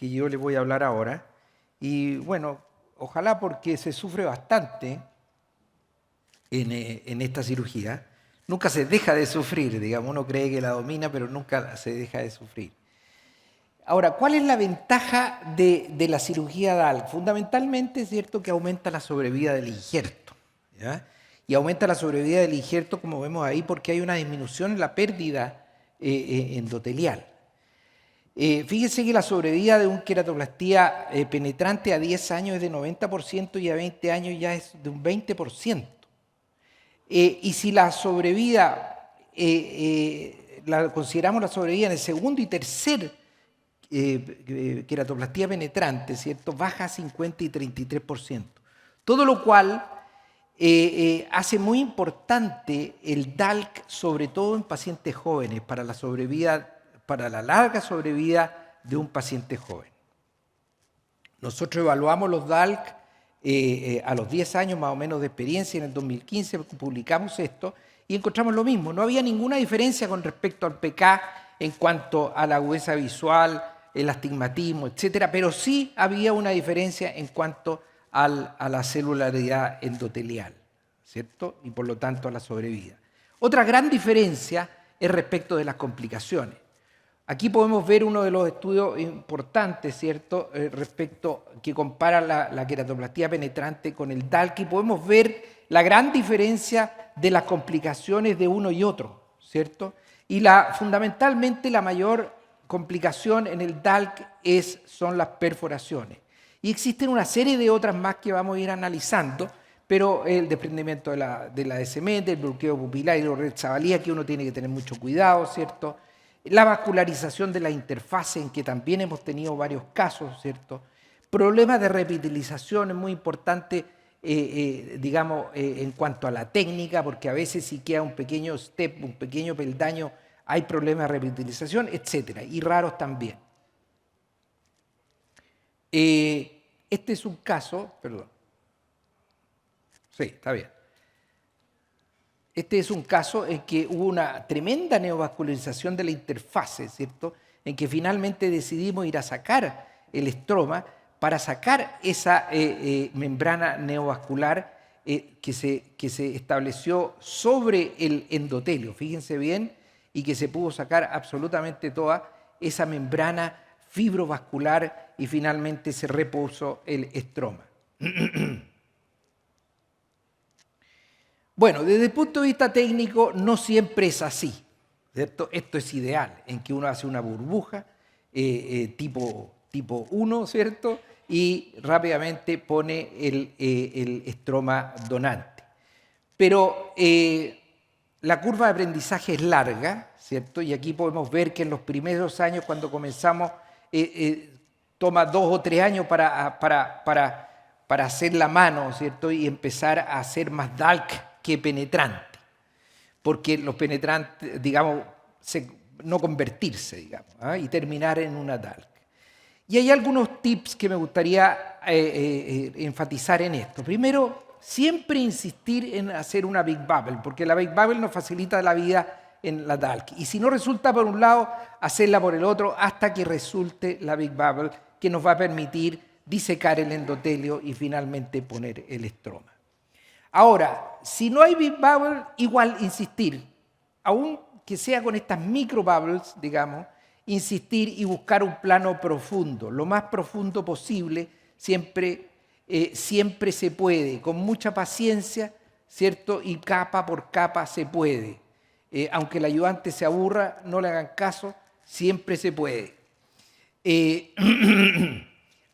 que yo les voy a hablar ahora. Y bueno, ojalá, porque se sufre bastante en esta cirugía. Nunca se deja de sufrir, digamos, uno cree que la domina, pero nunca se deja de sufrir. Ahora, ¿cuál es la ventaja de la cirugía DALC? Fundamentalmente es cierto que aumenta la sobrevida del injerto, ¿ya? Y aumenta la sobrevida del injerto, como vemos ahí, porque hay una disminución en la pérdida endotelial. Fíjense que la sobrevida de un queratoplastía penetrante a 10 años es de 90% y a 20 años ya es de un 20%. Y si la sobrevida, consideramos la sobrevida en el segundo y tercer queratoplastía penetrante, ¿cierto?, baja a 50 y 33%. Todo lo cual hace muy importante el DALC, sobre todo en pacientes jóvenes, para la sobrevida, para la larga sobrevida de un paciente joven. Nosotros evaluamos los DALC a los 10 años más o menos de experiencia. En el 2015 publicamos esto y encontramos lo mismo. No había ninguna diferencia con respecto al PK en cuanto a la agudeza visual, el astigmatismo, etcétera, pero sí había una diferencia en cuanto a la celularidad endotelial, ¿cierto? Y por lo tanto a la sobrevida. Otra gran diferencia es respecto de las complicaciones. Aquí podemos ver uno de los estudios importantes, ¿cierto?, respecto que compara la queratoplastía penetrante con el DALC, y podemos ver la gran diferencia de las complicaciones de uno y otro, ¿cierto? Y fundamentalmente la mayor complicación en el DALC son las perforaciones. Y existen una serie de otras más que vamos a ir analizando, pero el desprendimiento de la descendente, el bloqueo pupilar y la hidrocephalía, que uno tiene que tener mucho cuidado, ¿cierto? La vascularización de la interfase, en que también hemos tenido varios casos, ¿cierto? Problemas de repitilización, es muy importante, digamos, en cuanto a la técnica, porque a veces si queda un pequeño step, un pequeño peldaño, hay problemas de repitilización, etcétera, y raros también. Este es un caso, perdón. Sí, está bien. Este es un caso en que hubo una tremenda neovascularización de la interfase, ¿cierto?, en que finalmente decidimos ir a sacar el estroma para sacar esa membrana neovascular que se estableció sobre el endotelio, fíjense bien, y que se pudo sacar absolutamente toda esa membrana fibrovascular y finalmente se repuso el estroma. Bueno, desde el punto de vista técnico no siempre es así, ¿cierto? Esto es ideal, en que uno hace una burbuja tipo 1, ¿cierto?, y rápidamente pone el estroma donante. Pero la curva de aprendizaje es larga, ¿cierto? Y aquí podemos ver que en los primeros años, cuando comenzamos, toma 2 o 3 años para hacer la mano, ¿cierto?, y empezar a hacer más DALC que penetrante, porque los penetrantes, digamos, no convertirse, digamos, y terminar en una DALC. Y hay algunos tips que me gustaría enfatizar en esto. Primero, siempre insistir en hacer una Big Bubble, porque la Big Bubble nos facilita la vida en la DALC. Y si no resulta por un lado, hacerla por el otro hasta que resulte la Big Bubble, que nos va a permitir disecar el endotelio y finalmente poner el estroma. Ahora, si no hay Big Bubble, igual insistir, aun que sea con estas micro bubbles, digamos, insistir y buscar un plano profundo, lo más profundo posible, siempre se puede, con mucha paciencia, ¿cierto? Y capa por capa se puede. Aunque el ayudante se aburra, no le hagan caso, siempre se puede.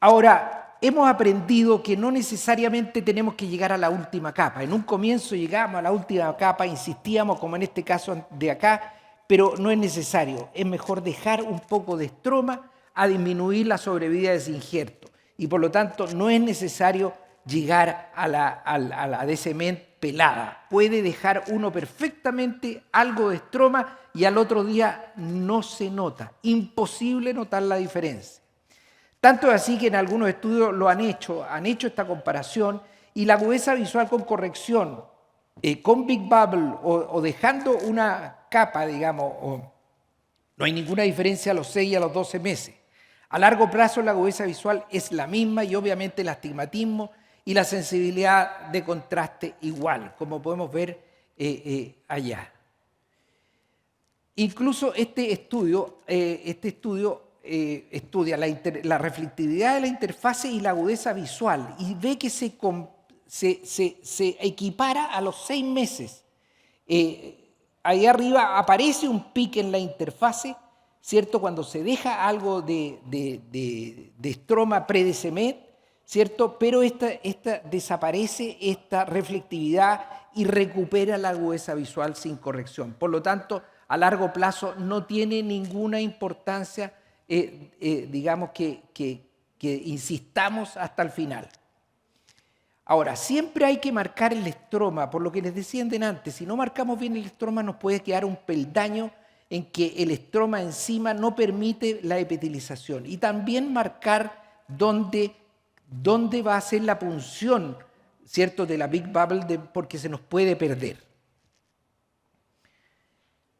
Ahora, hemos aprendido que no necesariamente tenemos que llegar a la última capa. En un comienzo llegamos a la última capa, insistíamos, como en este caso de acá, pero no es necesario. Es mejor dejar un poco de estroma a disminuir la sobrevida de ese injerto. Y por lo tanto no es necesario llegar a la DCM pelada. Puede dejar uno perfectamente algo de estroma y al otro día no se nota. Imposible notar la diferencia. Tanto es así que en algunos estudios lo han hecho esta comparación, y la agudeza visual con corrección, con Big Bubble o dejando una capa, digamos, no hay ninguna diferencia a los 6 y a los 12 meses. A largo plazo la agudeza visual es la misma y obviamente el astigmatismo y la sensibilidad de contraste igual, como podemos ver allá. Incluso este estudio estudia la reflectividad de la interfase y la agudeza visual y ve que se equipara a los 6 meses. Ahí arriba aparece un pic en la interfase, ¿cierto? Cuando se deja algo de estroma pre-DCMED, ¿cierto? Pero desaparece esta reflectividad y recupera la agudeza visual sin corrección. Por lo tanto, a largo plazo no tiene ninguna importancia, digamos, que insistamos hasta el final. Ahora, siempre hay que marcar el estroma, por lo que les decía antes, si no marcamos bien el estroma nos puede quedar un peldaño en que el estroma encima no permite la epitelización. Y también marcar dónde va a ser la punción, ¿cierto?, de la Big Bubble, porque se nos puede perder.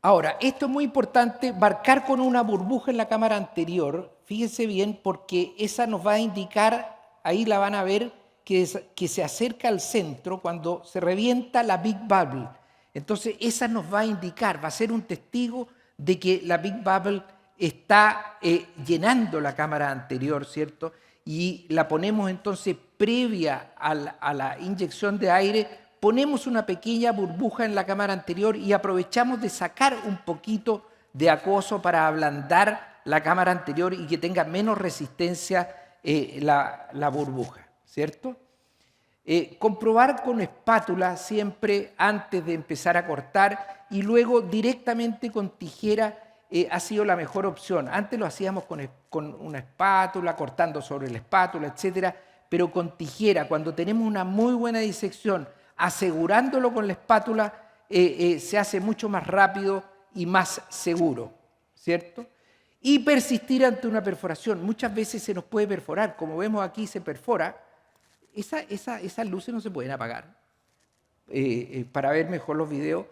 Ahora, esto es muy importante, marcar con una burbuja en la cámara anterior, fíjense bien, porque esa nos va a indicar, ahí la van a ver, que se acerca al centro cuando se revienta la Big Bubble. Entonces, esa nos va a indicar, va a ser un testigo de que la Big Bubble está llenando la cámara anterior, ¿cierto? Y la ponemos entonces previa a la inyección de aire, ponemos una pequeña burbuja en la cámara anterior y aprovechamos de sacar un poquito de acoso para ablandar la cámara anterior y que tenga menos resistencia la burbuja, ¿cierto? Comprobar con espátula siempre antes de empezar a cortar y luego directamente con tijera ha sido la mejor opción. Antes lo hacíamos con una espátula, cortando sobre la espátula, etcétera, pero con tijera, cuando tenemos una muy buena disección, asegurándolo con la espátula, se hace mucho más rápido y más seguro, ¿cierto? Y persistir ante una perforación. Muchas veces se nos puede perforar, como vemos aquí se perfora. Esas luces no se pueden apagar para ver mejor los videos.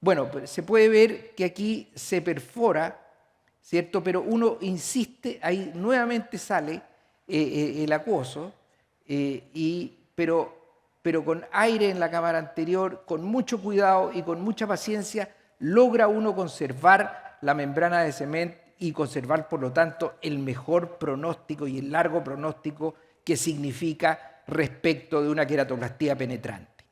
Bueno, pues se puede ver que aquí se perfora, ¿cierto? Pero uno insiste, ahí nuevamente sale el acuoso, pero con aire en la cámara anterior, con mucho cuidado y con mucha paciencia, logra uno conservar la membrana de cemento y conservar, por lo tanto, el mejor pronóstico y el largo pronóstico que significa respecto de una queratoplastía penetrante.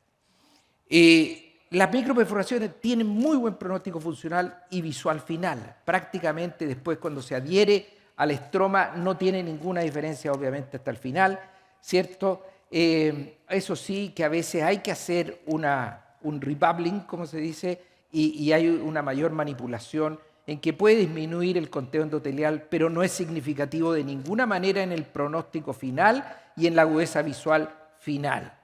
Las microperforaciones tienen muy buen pronóstico funcional y visual final. Prácticamente después, cuando se adhiere al estroma, no tiene ninguna diferencia, obviamente, hasta el final, ¿cierto? Eso sí, que a veces hay que hacer un rebubbling, como se dice, y hay una mayor manipulación en que puede disminuir el conteo endotelial, pero no es significativo de ninguna manera en el pronóstico final y en la agudeza visual final.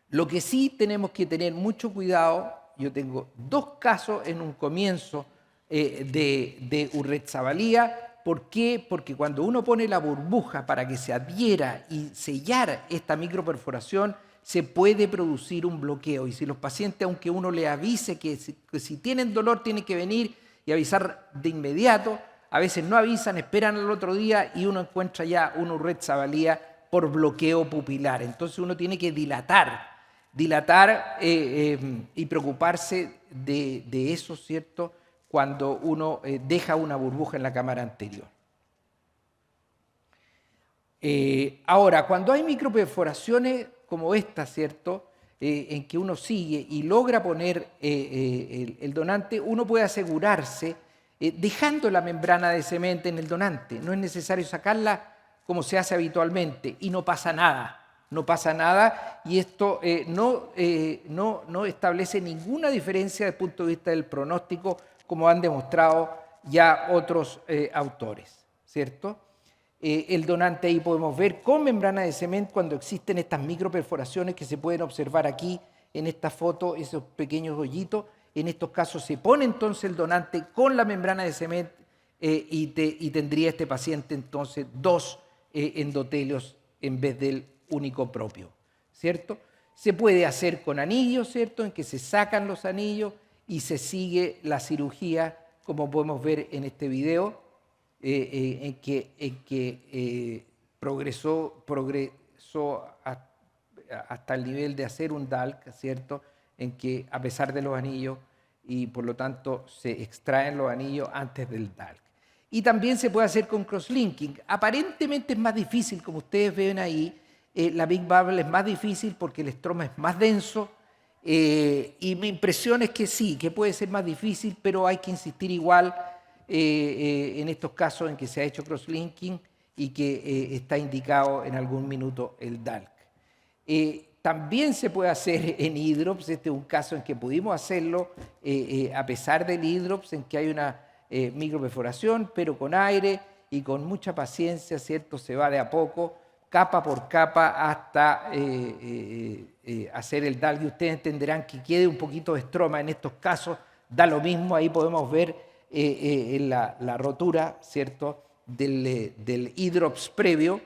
Lo que sí tenemos que tener mucho cuidado, yo tengo 2 casos en un comienzo de urretzavalía. ¿Por qué? Porque cuando uno pone la burbuja para que se adhiera y sellar esta microperforación, se puede producir un bloqueo. Y si los pacientes, aunque uno le avise que si tienen dolor tienen que venir y avisar de inmediato, a veces no avisan, esperan al otro día y uno encuentra ya una urretzavalía por bloqueo pupilar. Entonces uno tiene que dilatar y preocuparse de eso, ¿cierto?, cuando uno deja una burbuja en la cámara anterior. Ahora, cuando hay microperforaciones como esta, ¿cierto?, en que uno sigue y logra poner el donante, uno puede asegurarse dejando la membrana de cemento en el donante. No es necesario sacarla como se hace habitualmente y no pasa nada. No pasa nada y esto no establece ninguna diferencia desde el punto de vista del pronóstico, como han demostrado ya otros autores, ¿cierto? El donante ahí podemos ver con membrana de cemento cuando existen estas microperforaciones que se pueden observar aquí en esta foto, esos pequeños hoyitos. En estos casos se pone entonces el donante con la membrana de cemento y tendría este paciente entonces 2 endotelios en vez del único propio, ¿cierto? Se puede hacer con anillos, ¿cierto?, en que se sacan los anillos y se sigue la cirugía, como podemos ver en este video, progresó hasta el nivel de hacer un DALC, ¿cierto? En que a pesar de los anillos y por lo tanto se extraen los anillos antes del DALC. Y también se puede hacer con crosslinking. Aparentemente es más difícil, como ustedes ven ahí, la Big Bubble es más difícil porque el estroma es más denso, y mi impresión es que sí, que puede ser más difícil, pero hay que insistir igual en estos casos en que se ha hecho crosslinking y que está indicado en algún minuto el DALC. También se puede hacer en hidrops. Este es un caso en que pudimos hacerlo a pesar del hidrops, en que hay una microperforación, pero con aire y con mucha paciencia, ¿cierto? Se va de a poco, capa por capa, hasta hacer el DALC. Y ustedes entenderán que quede un poquito de estroma en estos casos, da lo mismo. Ahí podemos ver la rotura, ¿cierto?, del hidrops previo,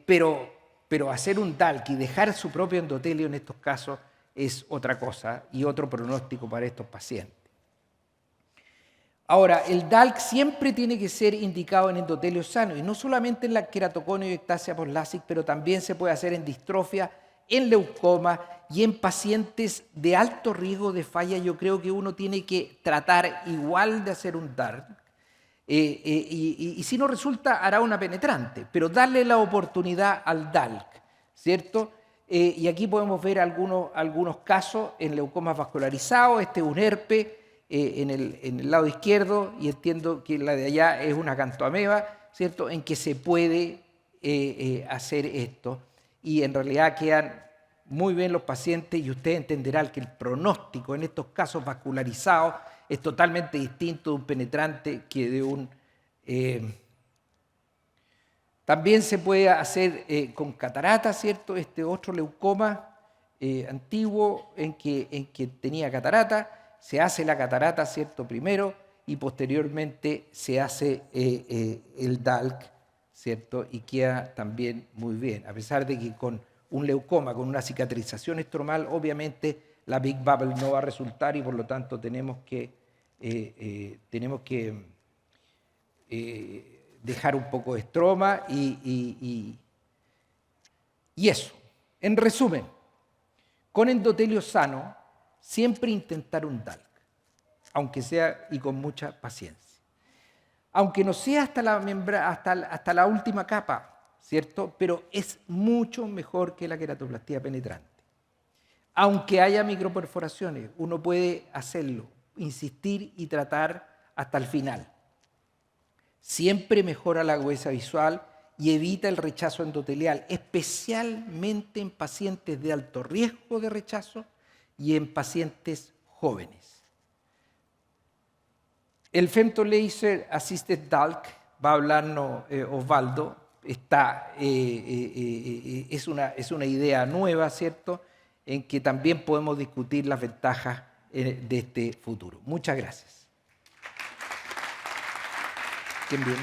pero hacer un DALC y dejar su propio endotelio en estos casos es otra cosa y otro pronóstico para estos pacientes. Ahora, el DALC siempre tiene que ser indicado en endotelio sano, y no solamente en la queratoconio y ectasia post-LASIK, pero también se puede hacer en distrofia, en leucoma y en pacientes de alto riesgo de falla. Yo creo que uno tiene que tratar igual de hacer un DALC, y si no resulta, hará una penetrante, pero darle la oportunidad al DALC, ¿cierto? Y aquí podemos ver algunos casos en leucomas vascularizados. Este es un herpes en el lado izquierdo, y entiendo que la de allá es una acantoameba, ¿cierto?, en que se puede hacer esto, y en realidad quedan muy bien los pacientes, y usted entenderá que el pronóstico en estos casos vascularizados es totalmente distinto de un penetrante que de un... También se puede hacer con catarata, ¿cierto? Este otro leucoma antiguo en que tenía catarata. Se hace la catarata, ¿cierto?, primero, y posteriormente se hace el DALC, ¿cierto? Y queda también muy bien, a pesar de que con un leucoma, con una cicatrización estromal, obviamente la Big Bubble no va a resultar, y por lo tanto tenemos que dejar un poco de estroma y eso. En resumen, con endotelio sano, siempre intentar un DALC, aunque sea y con mucha paciencia. Aunque no sea hasta la última capa, ¿cierto? Pero es mucho mejor que la queratoplastia penetrante. Aunque haya microperforaciones, uno puede hacerlo, insistir y tratar hasta el final. Siempre mejora la agudeza visual y evita el rechazo endotelial, especialmente en pacientes de alto riesgo de rechazo y en pacientes jóvenes. El Femtolaser Assisted DALC, va a hablarnos Osvaldo, es una idea nueva, ¿cierto?, en que también podemos discutir las ventajas de este futuro. Muchas gracias. ¿Quién viene?